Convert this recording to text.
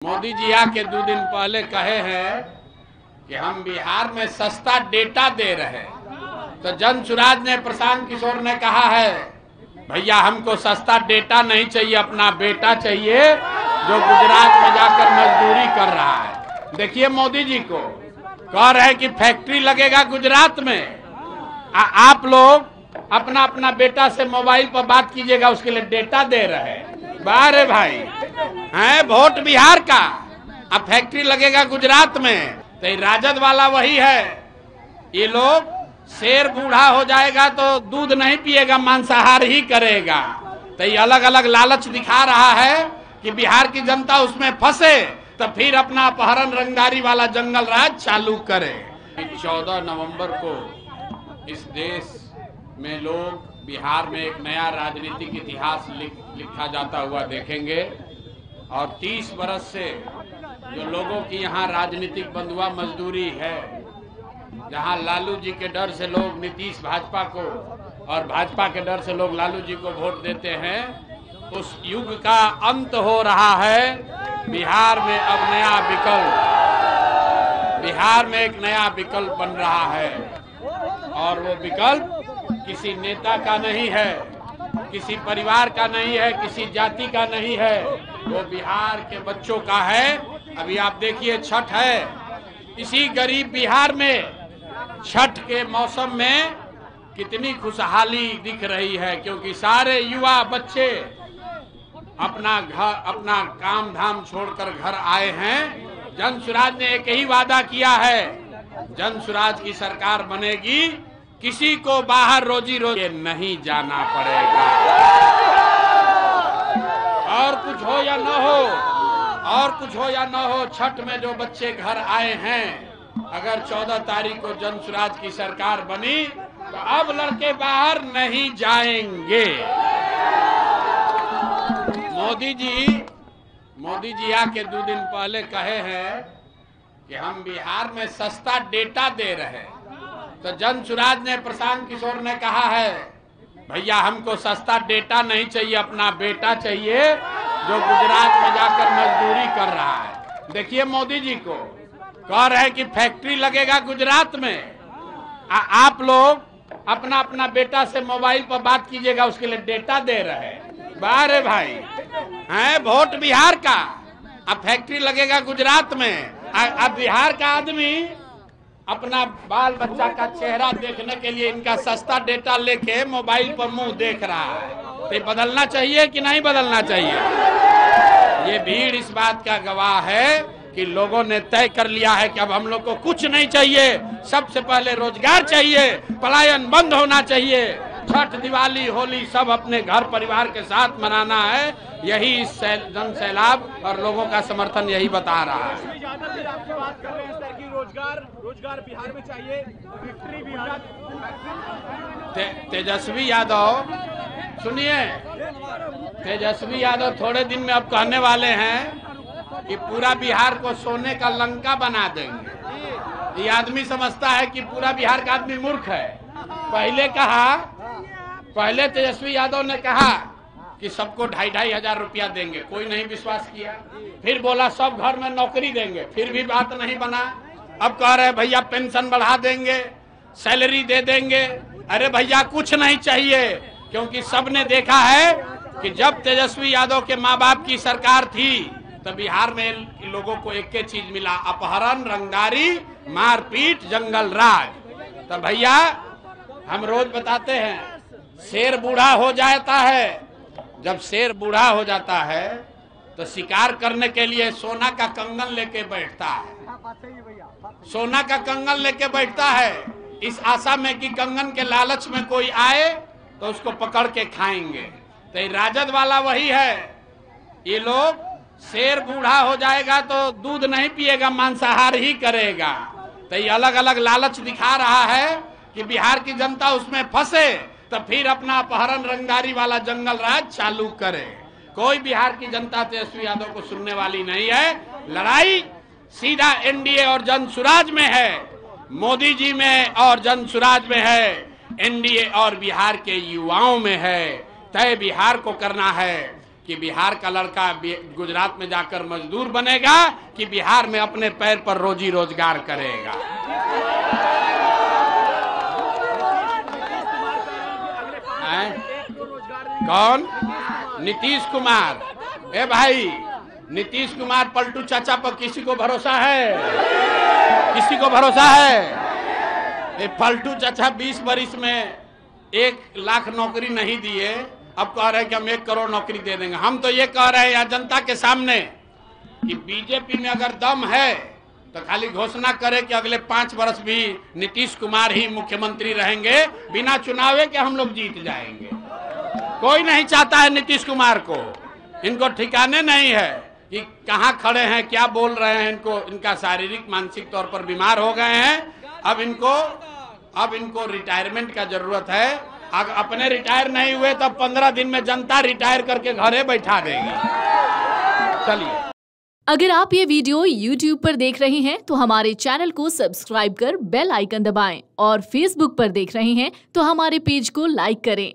मोदी जी आके 2 दिन पहले कहे हैं कि हम बिहार में सस्ता डेटा दे रहे हैं। तो जनसुराज ने, प्रशांत किशोर ने कहा है, भैया हमको सस्ता डेटा नहीं चाहिए, अपना बेटा चाहिए जो गुजरात में जाकर मजदूरी कर रहा है। देखिए मोदी जी को कह रहे हैं कि फैक्ट्री लगेगा गुजरात में, आप लोग अपना अपना बेटा से मोबाइल पर बात कीजिएगा, उसके लिए डेटा दे रहे हैं। बारे भाई हैं वोट बिहार का, अब फैक्ट्री लगेगा गुजरात में। तो राजद वाला वही है, ये लोग शेर बूढ़ा हो जाएगा तो दूध नहीं पिएगा, मांसाहार ही करेगा। तो ये अलग अलग लालच दिखा रहा है कि बिहार की जनता उसमें फंसे तो फिर अपना अपहरण रंगदारी वाला जंगल राज चालू करे। 14 नवंबर को इस देश में लोग बिहार में एक नया राजनीतिक इतिहास लिखा जाता हुआ देखेंगे। और 30 बरस से जो लोगों की यहाँ राजनीतिक बंधुआ मजदूरी है, जहाँ लालू जी के डर से लोग नीतीश भाजपा को और भाजपा के डर से लोग लालू जी को वोट देते हैं, उस युग का अंत हो रहा है। बिहार में अब नया विकल्प, बिहार में एक नया विकल्प बन रहा है और वो विकल्प किसी नेता का नहीं है, किसी परिवार का नहीं है, किसी जाति का नहीं है, वो बिहार के बच्चों का है। अभी आप देखिए छठ है, इसी गरीब बिहार में छठ के मौसम में कितनी खुशहाली दिख रही है, क्योंकि सारे युवा बच्चे अपना काम धाम छोड़कर घर आए हैं। जनसुराज ने एक ही वादा किया है, जनसुराज की सरकार बनेगी, किसी को बाहर रोजी नहीं जाना पड़ेगा। और कुछ हो या न हो, और कुछ हो या न हो, छठ में जो बच्चे घर आए हैं, अगर 14 तारीख को जनसुराज की सरकार बनी तो अब लड़के बाहर नहीं जाएंगे। मोदी जी आके 2 दिन पहले कहे हैं कि हम बिहार में सस्ता डेटा दे रहे हैं। तो जनसुराज ने, प्रशांत किशोर ने कहा है, भैया हमको सस्ता डेटा नहीं चाहिए, अपना बेटा चाहिए जो गुजरात में जाकर मजदूरी कर रहा है। देखिए मोदी जी को कह रहे हैं कि फैक्ट्री लगेगा गुजरात में, आप लोग अपना अपना बेटा से मोबाइल पर बात कीजिएगा, उसके लिए डेटा दे रहे हैं। बारे भाई हैं वोट बिहार का, अब फैक्ट्री लगेगा गुजरात में। अब बिहार का आदमी अपना बाल बच्चा का चेहरा देखने के लिए इनका सस्ता डेटा लेके मोबाइल पर मुंह देख रहा है। तो ये बदलना चाहिए कि नहीं बदलना चाहिए? ये भीड़ इस बात का गवाह है कि लोगों ने तय कर लिया है कि अब हम लोग को कुछ नहीं चाहिए, सबसे पहले रोजगार चाहिए, पलायन बंद होना चाहिए, छठ दिवाली होली सब अपने घर परिवार के साथ मनाना है। यही इस जन सैलाब और लोगों का समर्थन यही बता रहा है। रोजगार बिहार में चाहिए, तेजस्वी यादव, सुनिए, तेजस्वी यादव थोड़े दिन में अब कहने वाले हैं कि पूरा बिहार को सोने का लंका बना देंगे। ये आदमी समझता है कि पूरा बिहार का आदमी मूर्ख है। पहले तेजस्वी यादव ने कहा कि सबको 2,500 हजार रुपया देंगे, कोई नहीं विश्वास किया। फिर बोला सब घर में नौकरी देंगे, फिर भी बात नहीं बना। अब कह रहे भैया पेंशन बढ़ा देंगे, सैलरी दे देंगे। अरे भैया कुछ नहीं चाहिए, क्योंकि सबने देखा है कि जब तेजस्वी यादव के माँ बाप की सरकार थी तो बिहार में लोगों को एक ही चीज मिला, अपहरण, रंगदारी, मारपीट, जंगल राज। तो भैया हम रोज बताते हैं, शेर बूढ़ा हो जाता है। जब शेर बूढ़ा हो जाता है तो शिकार करने के लिए सोना का कंगन लेके बैठता है, सोना का कंगन लेके बैठता है, इस आशा में कि कंगन के लालच में कोई आए तो उसको पकड़ के खाएंगे। तो राजद वाला वही है, ये लोग शेर बूढ़ा हो जाएगा तो दूध नहीं पिएगा, मांसाहार ही करेगा। तो ये अलग अलग लालच दिखा रहा है कि बिहार की जनता उसमें फंसे तो फिर अपना अपहरण रंगदारी वाला जंगल राज चालू करे। कोई बिहार की जनता तेजस्वी यादव को सुनने वाली नहीं है। लड़ाई सीधा एनडीए और जनसुराज में है, मोदी जी में और जनसुराज में है, एनडीए और बिहार के युवाओं में है। तय बिहार को करना है कि बिहार का लड़का गुजरात में जाकर मजदूर बनेगा कि बिहार में अपने पैर पर रोजी रोजगार करेगा। कौन? नीतीश कुमार। ए भाई, नीतीश कुमार पलटू चाचा पर किसी को भरोसा है? किसी को भरोसा है? पलटू चाचा 20 वर्ष में 1 लाख नौकरी नहीं दिए, अब कह रहे हैं कि हम 1 करोड़ नौकरी दे देंगे। हम तो ये कह रहे हैं यहाँ जनता के सामने कि बीजेपी में अगर दम है तो खाली घोषणा करे कि अगले 5 वर्ष भी नीतीश कुमार ही मुख्यमंत्री रहेंगे, बिना चुनावे के हम लोग जीत जाएंगे। कोई नहीं चाहता है नीतीश कुमार को। इनको ठिकाने नहीं है कि कहाँ खड़े हैं, क्या बोल रहे हैं। इनका शारीरिक मानसिक तौर पर बीमार हो गए हैं। अब इनको रिटायरमेंट का जरूरत है। अगर अपने रिटायर नहीं हुए तो 15 दिन में जनता रिटायर करके घरे बैठा देगी। चलिए, अगर आप ये वीडियो YouTube पर देख रहे हैं तो हमारे चैनल को सब्सक्राइब कर बेल आइकन दबाएं, और Facebook पर देख रहे हैं तो हमारे पेज को लाइक करें।